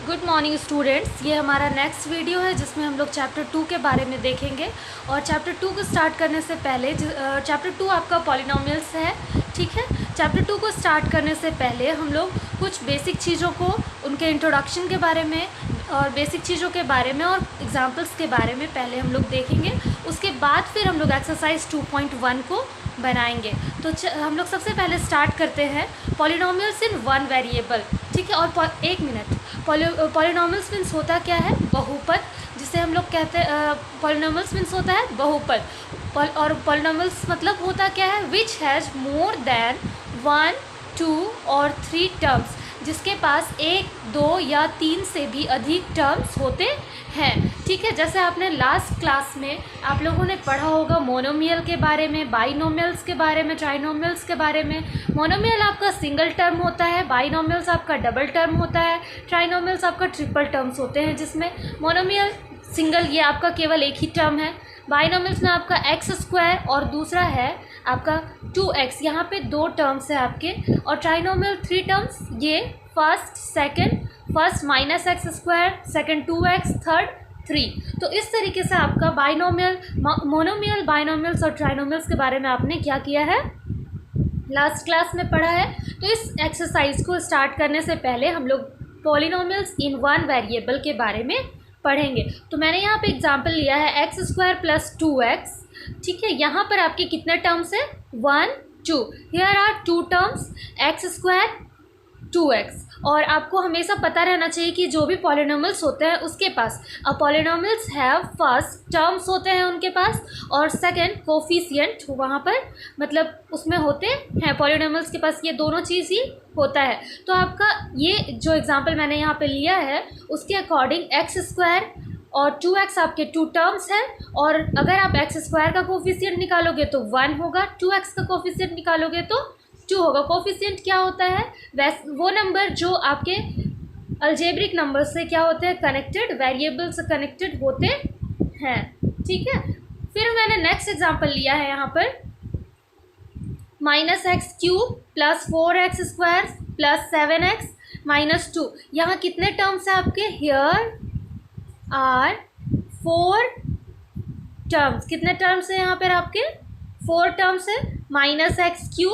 Good morning students. ये हमारा next video है जिसमें हम लोग चैप्टर 2 के बारे में देखेंगे। और चैप्टर 2 को स्टार्ट करने से पहले चैप्टर 2 आपका पॉलिनोमियल्स है, ठीक है। चैप्टर 2 को स्टार्ट करने से पहले हम लोग कुछ बेसिक चीज़ों को, उनके इंट्रोडक्शन के बारे में और बेसिक चीज़ों के बारे में और एग्जांपल्स के बारे में पहले हम लोग देखेंगे। उसके बाद फिर हम लोग एक्सरसाइज 2.1 को बनाएंगे। तो हम लोग सबसे पहले स्टार्ट करते हैं पॉलिनोमियल्स इन वन वेरिएबल, ठीक है। और एक मिनट, पॉलिनोमियल्स मीन्स होता क्या है? बहुपद, जिसे हम लोग कहते हैं पॉलिनोमियल्स मीन्स होता है बहुपद। और पॉलिनोमियल्स मतलब होता क्या है? विच हैज़ मोर देन 1, 2 और 3 टर्म्स, जिसके पास 1, 2 या 3 से भी अधिक टर्म्स होते हैं, ठीक है। जैसे आपने लास्ट क्लास में आप लोगों ने पढ़ा होगा मोनोमियल के बारे में, बाइनोमियल्स के बारे में, ट्राइनोमियल्स के बारे में। मोनोमियल आपका सिंगल टर्म होता है, बाइनोमियल्स आपका डबल टर्म होता है, ट्राइनोमियल्स आपका ट्रिपल टर्म्स होते हैं। जिसमें मोनोमियल सिंगल, ये आपका केवल एक ही टर्म है। बाइनोमियल्स में आपका x² और दूसरा है आपका 2x, यहाँ पे 2 टर्म्स है आपके। और ट्राइनोमियल 3 टर्म्स, ये first second, first -x², second 2x, third 3। तो इस तरीके से आपका बाइनोमियल, मोनोमियल, बाइनोमियल्स और ट्राइनोमियल्स के बारे में आपने क्या किया है, लास्ट क्लास में पढ़ा है। तो इस एक्सरसाइज को स्टार्ट करने से पहले हम लोग पॉलिनोमियल्स इन वन वेरिएबल के बारे में पढ़ेंगे। तो मैंने यहाँ पे एग्जांपल लिया है x² + 2x, ठीक है। यहाँ पर आपके कितने टर्म्स है? 1, 2। Here are 2 terms, x², 2x। और आपको हमेशा पता रहना चाहिए कि जो भी पॉलिनोमियल्स होते हैं उसके पास पॉलिनोमियल्स हैव फर्स्ट टर्म्स होते हैं उनके पास, और सेकंड कोफिशिएंट वहाँ पर मतलब उसमें होते हैं। पॉलिनोमियल्स के पास ये दोनों चीज़ ही होता है। तो आपका ये जो एग्जांपल मैंने यहाँ पे लिया है उसके अकॉर्डिंग x² और 2x आपके 2 टर्म्स हैं। और अगर आप x² का कोफिशिएंट निकालोगे तो 1 होगा, 2x का कोफिशिएंट निकालोगे तो 2 होगा। कोफिशिएंट क्या होता है? वो नंबर जो आपके अलजेब्रिक नंबर से क्या होते हैं? कनेक्टेड, वेरिएबल से कनेक्टेड होते हैं, ठीक है। फिर मैंने नेक्स्ट एग्जांपल लिया है यहाँ पर -x³ + 4x² + 7x - 2। यहाँ कितने टर्म्स हैं आपके? Here are 4 terms. कितने टर्म्स हैं यहाँ पर आपके? 4 टर्म्स है। -x³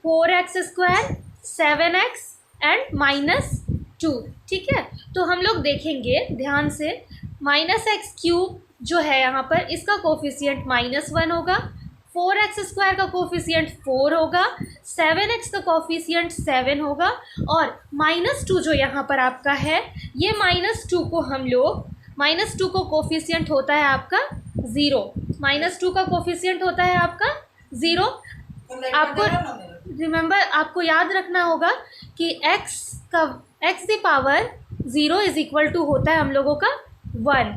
4x², 7x एंड -2, ठीक है। तो हम लोग देखेंगे ध्यान से, -x³ जो है यहाँ पर इसका कोफिशिएंट -1 होगा, 4x² का कोफिशिएंट 4 होगा, 7x का कोफिशिएंट 7 होगा, और -2 जो यहाँ पर आपका है, ये -2 को हम लोग, -2 को कोफिशिएंट होता है आपका 0, -2 का कोफिशिएंट होता है आपका 0। आपको रिमेंबर, आपको याद रखना होगा कि x⁴ होता है हम लोगों का 1,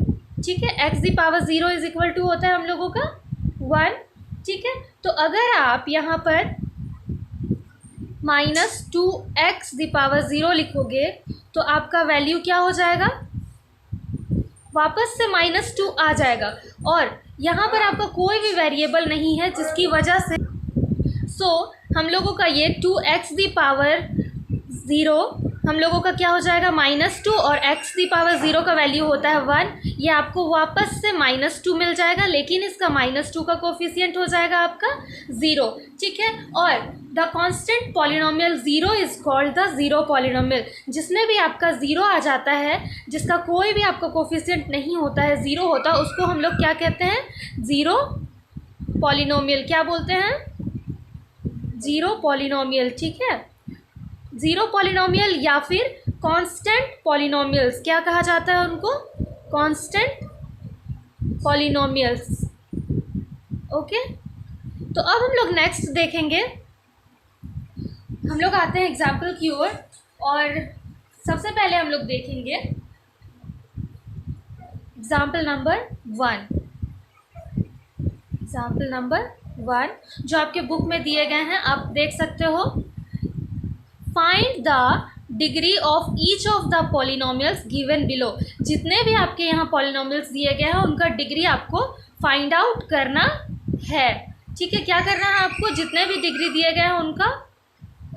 ठीक है। x⁴ होता है हम लोगों का 1, ठीक है। तो अगर आप यहाँ पर -2x⁴ लिखोगे तो आपका वैल्यू क्या हो जाएगा? वापस से -2 आ जाएगा। और यहाँ पर आपका कोई भी वेरिएबल नहीं है, जिसकी वजह से हम लोगों का ये 2x⁴ हम लोगों का क्या हो जाएगा? -2, और x⁴ का वैल्यू होता है 1। ये आपको वापस से -2 मिल जाएगा, लेकिन इसका -2 का कोफिशिएंट हो जाएगा आपका 0, ठीक है। और the constant polynomial 0 is called the zero polynomial. जिसमें भी आपका 0 आ जाता है, जिसका कोई भी आपका कोफिशिएंट नहीं होता है, 0 होता है, उसको हम लोग क्या कहते हैं? Zero polynomial. क्या बोलते हैं? ज़ीरो पॉलिनोमियल, ठीक है। ज़ीरो पॉलिनोमियल या फिर कांस्टेंट पॉलिनोमियल्स, क्या कहा जाता है उनको? Constant polynomials, okay. तो अब हम लोग नेक्स्ट देखेंगे, हम लोग आते हैं एग्जाम्पल की ओर। और सबसे पहले हम लोग देखेंगे एग्जाम्पल नंबर 1। एग्जाम्पल नंबर 1 जो आपके बुक में दिए गए हैं, आप देख सकते हो। Find the degree of each of the polynomials given below. जितने भी आपके यहाँ पॉलिनोमियल्स दिए गए हैं उनका डिग्री आपको फाइंड आउट करना है, ठीक है। क्या करना है आपको? जितने भी डिग्री दिए गए हैं उनका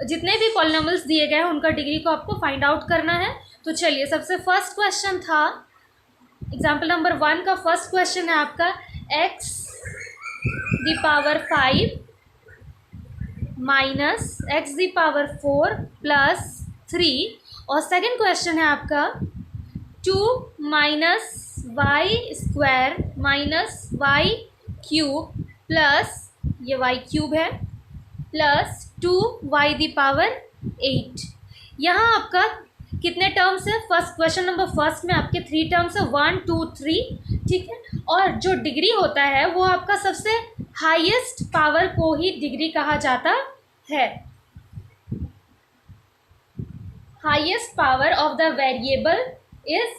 जितने भी पॉलिनोमियल्स दिए गए हैं उनका डिग्री को आपको फाइंड आउट करना है। तो चलिए, सबसे फर्स्ट क्वेश्चन था एग्जाम्पल नंबर 1 का फर्स्ट क्वेश्चन है आपका x the power 5 minus x the power 4 plus 3, और सेकंड क्वेश्चन है आपका 2 minus Y square minus Y cube plus, ये वाई क्यूब है, प्लस 2y दी पावर 8। यहाँ आपका कितने टर्म्स है? फर्स्ट क्वेश्चन नंबर फर्स्ट में आपके 3 टर्म्स है, 1 2 3, ठीक है। और जो डिग्री होता है वो आपका सबसे हाईएस्ट पावर को ही डिग्री कहा जाता है। Highest power of the variable is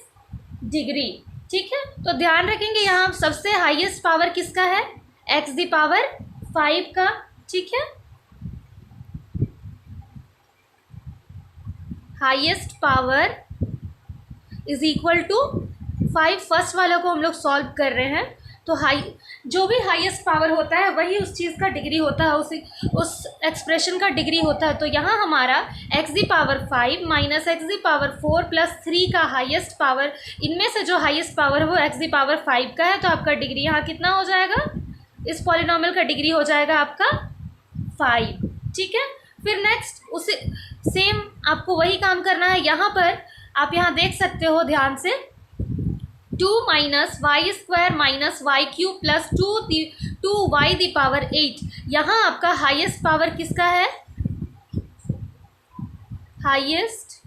degree, ठीक है। तो ध्यान रखेंगे यहाँ सबसे हाईएस्ट पावर किसका है? x दी पावर 5 का, ठीक है। Highest power is equal to 5, first वाला को हम लोग सॉल्व कर रहे हैं। तो जो भी हाईएस्ट पावर होता है वही उस चीज़ का डिग्री होता है, उस एक्सप्रेशन का डिग्री होता है। तो यहाँ हमारा x the power 5 minus x the power 4 plus 3 का हाईएस्ट पावर, इनमें से जो हाईएस्ट पावर है वो x दी पावर 5 का है। तो आपका डिग्री यहाँ कितना हो जाएगा? इस पॉलिनोमियल का डिग्री हो जाएगा आपका 5, ठीक है। फिर नेक्स्ट उसे सेम आपको वही काम करना है। यहाँ पर आप यहाँ देख सकते हो ध्यान से, 2 minus Y square minus Y cube plus 2y the power 8। यहाँ आपका हाईएस्ट पावर किसका है? Highest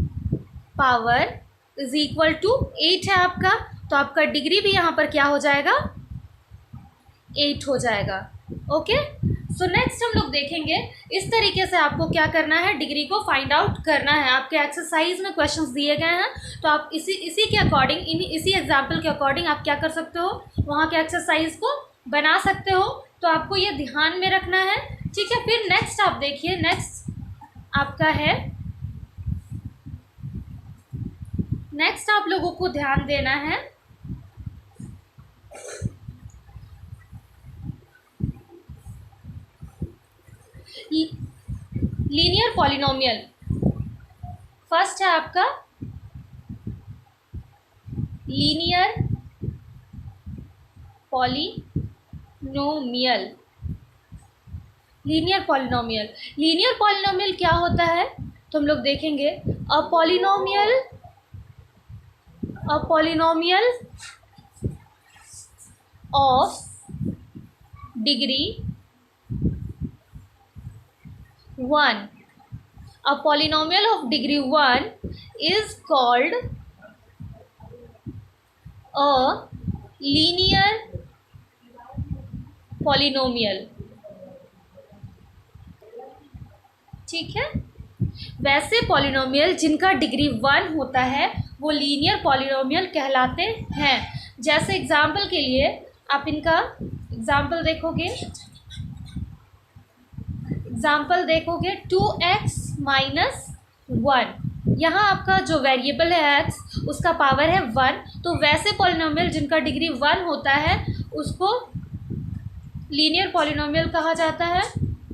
power is equal to 8 है आपका। तो आपका डिग्री भी यहाँ पर क्या हो जाएगा? 8 हो जाएगा, ओके। सो नेक्स्ट हम लोग देखेंगे इस तरीके से आपको क्या करना है, डिग्री को फाइंड आउट करना है। आपके एक्सरसाइज में क्वेश्चंस दिए गए हैं, तो आप इसी के अकॉर्डिंग, इसी एग्जाम्पल के अकॉर्डिंग आप क्या कर सकते हो, वहाँ के एक्सरसाइज को बना सकते हो। तो आपको ये ध्यान में रखना है, ठीक है। फिर नेक्स्ट आप देखिए, नेक्स्ट आपका है, नेक्स्ट आप लोगों को ध्यान देना है लीनियर पॉलिनोमियल। फर्स्ट है आपका linear polynomial. Linear polynomial, linear polynomial क्या होता है तो हम लोग देखेंगे। A polynomial of degree 1, a polynomial of degree 1 is called a linear polynomial, ठीक है। वैसे पॉलिनोमियल जिनका डिग्री 1 होता है वो लीनियर पॉलिनोमियल कहलाते हैं। जैसे एग्जाम्पल के लिए आप इनका एग्जाम्पल देखोगे 2x माइनस 1। यहाँ आपका जो वेरिएबल है x, उसका पावर है 1। तो वैसे पॉलिनोमियल जिनका डिग्री 1 होता है उसको लीनियर पॉलिनोमियल कहा जाता है।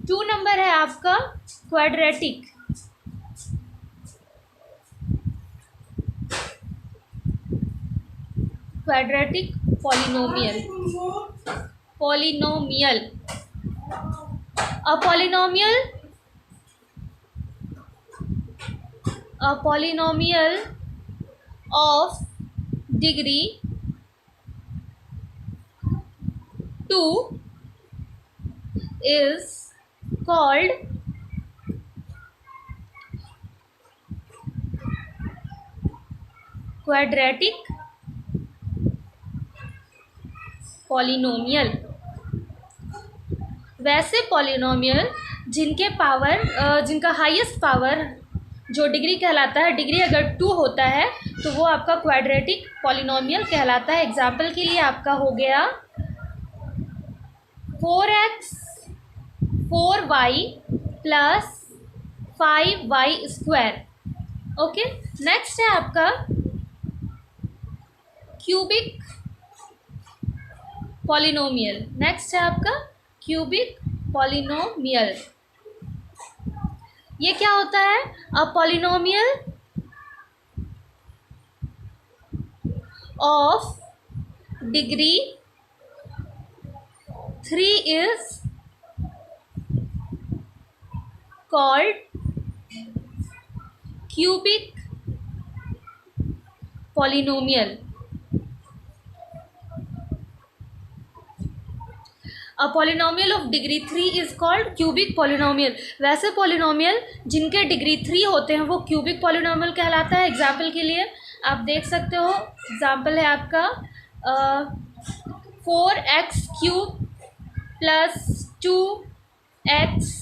2 नंबर है आपका quadratic polynomial. A polynomial of degree 2 is called quadratic polynomial। वैसे पॉलिनोमियल जिनका हाईएस्ट पावर जो डिग्री कहलाता है, डिग्री अगर 2 होता है तो वो आपका क्वाड्रेटिक पॉलिनोमियल कहलाता है। एग्जाम्पल के लिए आपका हो गया 4x 4y plus 5y square, okay. Next है आपका क्यूबिक पॉलिनोमियल। ये क्या होता है? A polynomial of degree 3 is called cubic polynomial. A polynomial of degree 3 is called cubic polynomial. वैसे polynomial जिनके डिग्री 3 होते हैं वो cubic polynomial कहलाता है. एग्जाम्पल के लिए आप देख सकते हो, एग्जाम्पल है आपका 4x cube plus 2x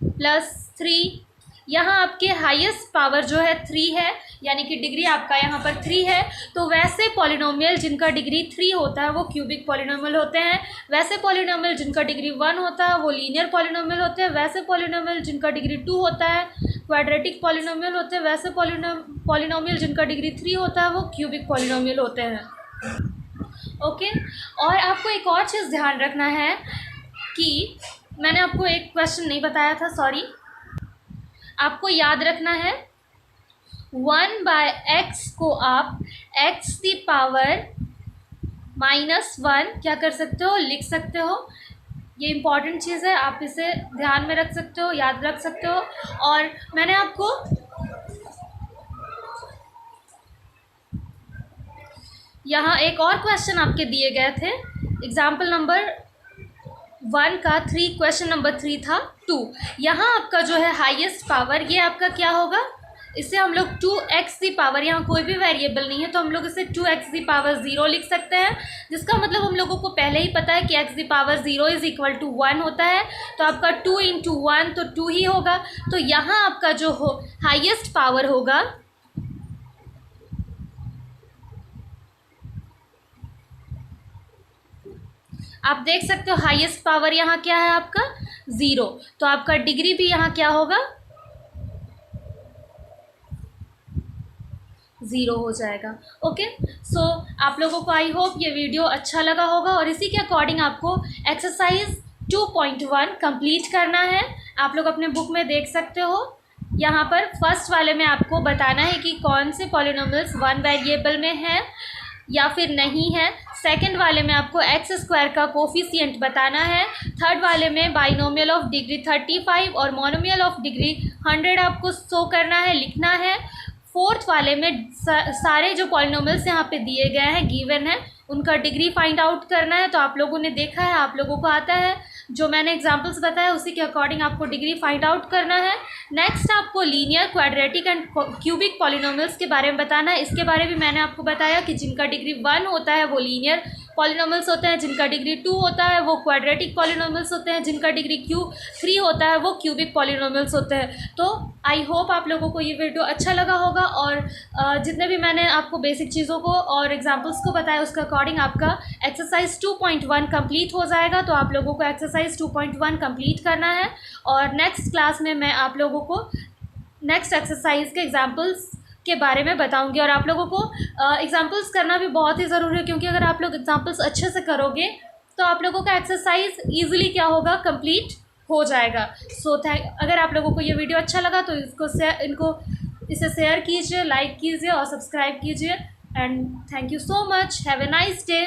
plus 3. यहाँ आपके हाईएस्ट पावर जो है 3 है, यानी कि डिग्री आपका यहाँ पर 3 है. तो वैसे पॉलिनोमियल जिनका डिग्री 3 होता है वो क्यूबिक पॉलिनोमियल होते हैं. वैसे पॉलिनोमियल जिनका डिग्री 1 होता है वो लीनियर पॉलिनोमियल होते हैं. वैसे पॉलिनोमियल जिनका डिग्री 2 होता है क्वाड्रेटिक पॉलिनोमियल होते हैं. वैसे पॉलिनोमियल जिनका डिग्री 3 होता है वो क्यूबिक पॉलिनोमियल होते हैं. ओके. और आपको एक और चीज़ ध्यान रखना है कि मैंने आपको एक क्वेश्चन नहीं बताया था, सॉरी. आपको याद रखना है 1/x को आप x की पावर -1 क्या कर सकते हो, लिख सकते हो. ये इम्पॉर्टेंट चीज़ है, आप इसे ध्यान में रख सकते हो, याद रख सकते हो. और मैंने आपको यहाँ एक और क्वेश्चन आपके दिए गए थे. एग्जाम्पल नंबर 1 का 3, क्वेश्चन नंबर 3 था 2. यहाँ आपका जो है हाईएस्ट पावर, ये आपका क्या होगा, इसे हम लोग 2x की पावर, यहाँ कोई भी वेरिएबल नहीं है तो हम लोग इसे 2x की पावर 0 लिख सकते हैं. जिसका मतलब हम लोगों को पहले ही पता है कि x की पावर 0 इज इक्वल टू 1 होता है. तो आपका 2 इंटू 1 तो 2 ही होगा. तो यहाँ आपका जो हाईएस्ट पावर होगा आप देख सकते हो, हाईएस्ट पावर यहाँ क्या है आपका 0. तो आपका डिग्री भी यहाँ क्या होगा 0 हो जाएगा. ओके. सो आप लोगों को आई होप ये वीडियो अच्छा लगा होगा और इसी के अकॉर्डिंग आपको एक्सरसाइज 2.1 कंप्लीट करना है. आप लोग अपने बुक में देख सकते हो. यहाँ पर फर्स्ट वाले में आपको बताना है कि कौन से पॉलिनोमियल्स 1 वेरिएबल में है या फिर नहीं है. सेकंड वाले में आपको x² का कोफिशिएंट बताना है. थर्ड वाले में बाइनोमियल ऑफ डिग्री 35 और मोनोमियल ऑफ डिग्री 100 आपको शो करना है, लिखना है. फोर्थ वाले में सारे जो पॉलिनोमियल्स यहाँ पे दिए गए हैं, गिवन है, उनका डिग्री फाइंड आउट करना है. तो आप लोगों ने देखा है, आप लोगों को आता है, जो मैंने एग्जांपल्स बताया उसी के अकॉर्डिंग आपको डिग्री फाइंड आउट करना है. नेक्स्ट आपको linear, quadratic and cubic polynomials के बारे में बताना है. इसके बारे में मैंने आपको बताया कि जिनका डिग्री 1 होता है वो लीनियर पॉलिनोमियल्स होते हैं, जिनका डिग्री 2 होता है वो क्वाड्रेटिक पॉलिनोमियल्स होते हैं, जिनका डिग्री 3 होता है वो क्यूबिक पॉलिनोमियल्स होते हैं. तो आई होप आप लोगों को ये वीडियो अच्छा लगा होगा और जितने भी मैंने आपको बेसिक चीज़ों को और एग्जांपल्स को बताया उसके अकॉर्डिंग आपका एक्सरसाइज 2.1 कंप्लीट हो जाएगा. तो आप लोगों को एक्सरसाइज 2.1 कंप्लीट करना है और नेक्स्ट क्लास में मैं आप लोगों को नेक्स्ट एक्सरसाइज के एग्जांपल्स के बारे में बताऊंगी. और आप लोगों को एग्जांपल्स करना भी बहुत ही ज़रूरी है, क्योंकि अगर आप लोग एग्जांपल्स अच्छे से करोगे तो आप लोगों का एक्सरसाइज ईजिली क्या होगा, कंप्लीट हो जाएगा. सो अगर आप लोगों को ये वीडियो अच्छा लगा तो इसे शेयर कीजिए, लाइक कीजिए और सब्सक्राइब कीजिए. And thank you so much. Have a nice day.